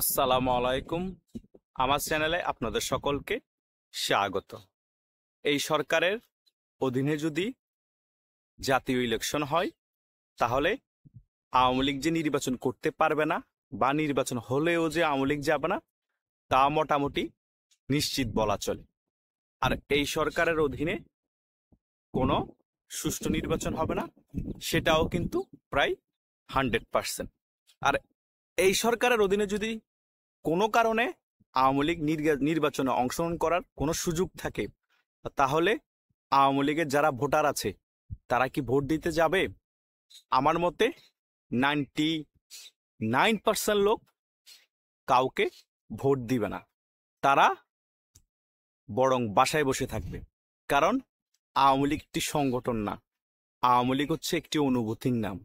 আসসালামু আলাইকুম। আমার চ্যানেলে আপনাদের সকলকে স্বাগত। এই সরকারের অধীনে যদি জাতীয় ইলেকশন হয়, তাহলে আওয়ামী লীগ যে নির্বাচন করতে পারবে না বা নির্বাচন হলেও যে আওয়ামী লীগ যাবে না, তা মোটামুটি নিশ্চিত বলা চলে। আর এই সরকারের অধীনে কোনো সুষ্ঠু নির্বাচন হবে না, সেটাও কিন্তু প্রায় 100%। আর এই সরকারের অধীনে যদি কোনো কারণে আওয়ামী লীগ নির্বাচনে অংশগ্রহণ করার কোনো সুযোগ থাকে, তাহলে আওয়ামী লীগের যারা ভোটার আছে তারা কি ভোট দিতে যাবে? আমার মতে 99% লোক কাউকে ভোট দিবে না, তারা বরং বাসায় বসে থাকবে। কারণ আওয়ামী লীগ একটি সংগঠন না, আওয়ামী লীগ হচ্ছে একটি অনুভূতির নাম,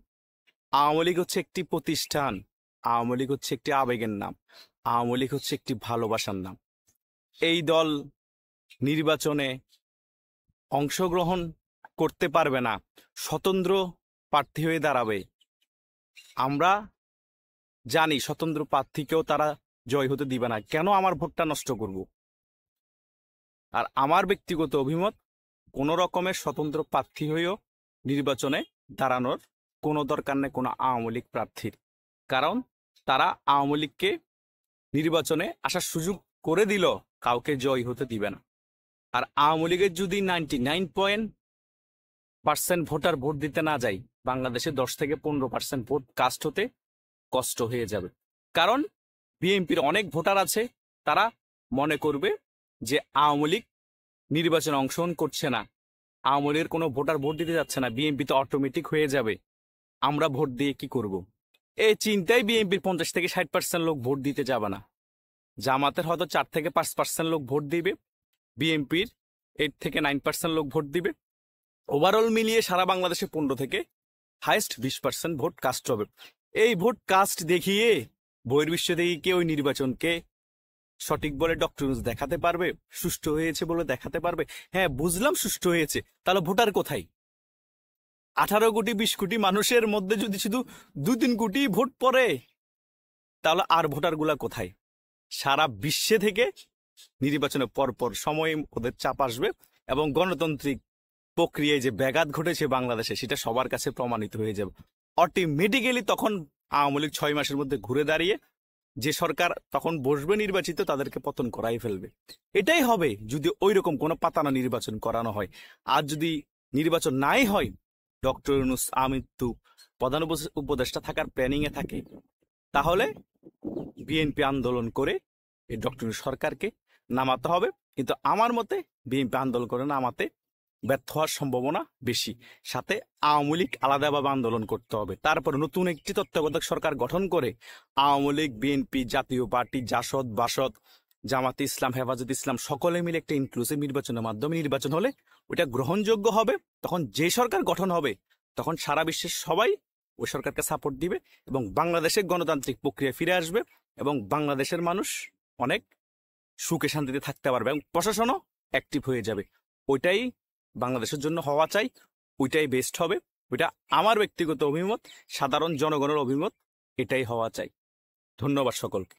আওয়ামী লীগ হচ্ছে একটি প্রতিষ্ঠান, আওয়ামী লীগ হচ্ছে একটি আবেগের নাম, আওয়ামী লীগ হচ্ছে একটি ভালোবাসার নাম। এই দল নির্বাচনে অংশগ্রহণ করতে পারবে না, স্বতন্ত্র প্রার্থী হয়ে দাঁড়াবে। আমরা জানি স্বতন্ত্র প্রার্থীকেও তারা জয় হতে দিবে না, কেন আমার ভোটটা নষ্ট করব? আর আমার ব্যক্তিগত অভিমত, কোনো রকমের স্বতন্ত্র প্রার্থী হয়েও নির্বাচনে দাঁড়ানোর কোনো দরকার নেই কোনো আওয়ামী লীগ প্রার্থীর। কারণ তারা আওয়ামী লীগকে নির্বাচনে আসার সুযোগ করে দিল, কাউকে জয় হতে দিবে না। আর আওয়ামী লীগের যদি 99% ভোটার ভোট দিতে না যায়, বাংলাদেশে 10 থেকে 15% ভোট কাস্ট হতে কষ্ট হয়ে যাবে। কারণ বিএনপির অনেক ভোটার আছে, তারা মনে করবে যে আওয়ামী লীগ নির্বাচনে অংশগ্রহণ করছে না, আওয়ামী লীগের কোনো ভোটার ভোট দিতে যাচ্ছে না, বিএনপি তো অটোমেটিক হয়ে যাবে, আমরা ভোট দিয়ে কি করব? এই চিন্তায় বিএনপির 50 থেকে 60% লোক ভোট দিতে যাবে না। জামাতের হয়তো 4 থেকে 5% লোক ভোট দিবে, বিএনপির 8 থেকে 9% লোক ভোট দিবে। ওভারঅল মিলিয়ে সারা বাংলাদেশে 15 থেকে হাইস্ট 20% ভোট কাস্ট হবে। এই ভোট কাস্ট দেখিয়ে বহির্বিশ্ব থেকে কেউ ওই নির্বাচনকে সঠিক বলে ডক্টর ইউনূস দেখাতে পারবে, সুষ্ঠু হয়েছে বলে দেখাতে পারবে? হ্যাঁ, বুঝলাম সুষ্ঠু হয়েছে, তাহলে ভোটার কোথায়? 18 কোটি 20 কোটি মানুষের মধ্যে যদি শুধু 2-3 কোটি ভোট পড়ে, তাহলে আর ভোটারগুলা কোথায়? সারা বিশ্বে থেকে নির্বাচনের পরপর সময় ওদের চাপ আসবে এবং গণতান্ত্রিক প্রক্রিয়ায় যে ব্যাঘাত ঘটেছে বাংলাদেশে, সেটা সবার কাছে প্রমাণিত হয়ে যাবে। অটোমেটিক্যালি তখন আওয়ামী লীগ 6 মাসের মধ্যে ঘুরে দাঁড়িয়ে যে সরকার তখন বসবে নির্বাচিত, তাদেরকে পতন করাই ফেলবে। এটাই হবে যদি ওই রকম কোনো পাতানো নির্বাচন করানো হয়। আর যদি নির্বাচন নাই হয়, ডক্টর ইউনূস আমৃত্যু প্রধান উপদেষ্টা থাকার প্ল্যানিং এ থাকে, তাহলে বিএনপি আন্দোলন করে এই ডক্টর ইউনূস সরকারকে নামাতে হবে। কিন্তু আমার মতে বিএনপি আন্দোলন করে নামাতে ব্যর্থ হওয়ার সম্ভাবনা বেশি। সাথে আওয়ামী লীগ আলাদাভাবে আন্দোলন করতে হবে, তারপর নতুন একটি তত্ত্বাবধায়ক সরকার গঠন করে আওয়ামী লীগ, বিএনপি, জাতীয় পার্টি, জাসদ, বাসদ, জামাতে ইসলাম, হেফাজতে ইসলাম সকলে মিলে একটা ইনক্লুসিভ নির্বাচনের মাধ্যমে নির্বাচন হলে ওটা গ্রহণযোগ্য হবে। তখন যে সরকার গঠন হবে, তখন সারা বিশ্বের সবাই ওই সরকারকে সাপোর্ট দিবে এবং বাংলাদেশের গণতান্ত্রিক প্রক্রিয়া ফিরে আসবে এবং বাংলাদেশের মানুষ অনেক সুখে শান্তিতে থাকতে পারবে এবং প্রশাসনও অ্যাক্টিভ হয়ে যাবে। ওইটাই বাংলাদেশের জন্য হওয়া চাই, ওইটাই বেস্ট হবে। ওইটা আমার ব্যক্তিগত অভিমত, সাধারণ জনগণের অভিমত, এটাই হওয়া চাই। ধন্যবাদ সকলকে।